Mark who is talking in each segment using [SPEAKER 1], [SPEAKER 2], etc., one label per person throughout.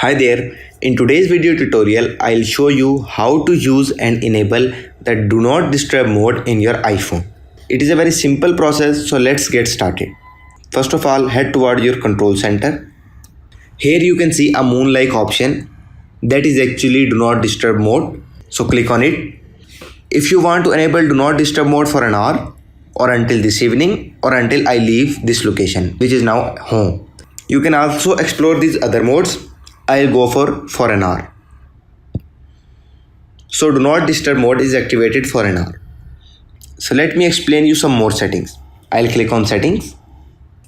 [SPEAKER 1] Hi there, in today's video tutorial, I'll show you how to use and enable the Do Not Disturb mode in your iPhone. It is a very simple process, so let's get started. First of all, head toward your control center. Here you can see a moon-like option that is actually Do Not Disturb mode, so click on it. If you want to enable Do Not Disturb mode for an hour or until this evening or until I leave this location, which is now home. You can also explore these other modes. I'll go for an hour. So Do Not Disturb mode is activated for an hour. So let me explain you some more settings. I'll click on settings.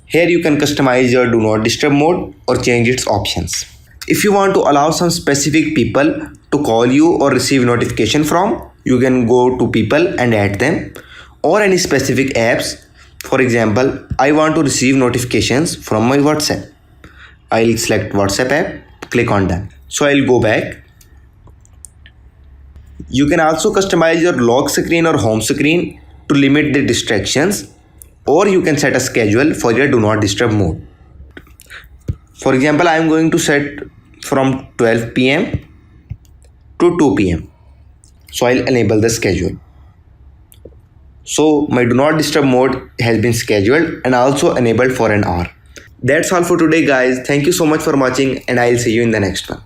[SPEAKER 1] Here you can customize your Do Not Disturb mode or change its options. If you want to allow some specific people to call you or receive notification from, you can go to people and add them, or any specific apps. For example, I want to receive notifications from my WhatsApp. I'll select WhatsApp app. Click on done. So I'll go back. You can also customize your lock screen or home screen to limit the distractions, or you can set a schedule for your Do Not Disturb mode. For example, I am going to set from 12 p.m. to 2 p.m. So I'll enable the schedule. So my Do Not Disturb mode has been scheduled and also enabled for an hour. That's all for today, guys. Thank you so much for watching, and I'll see you in the next one.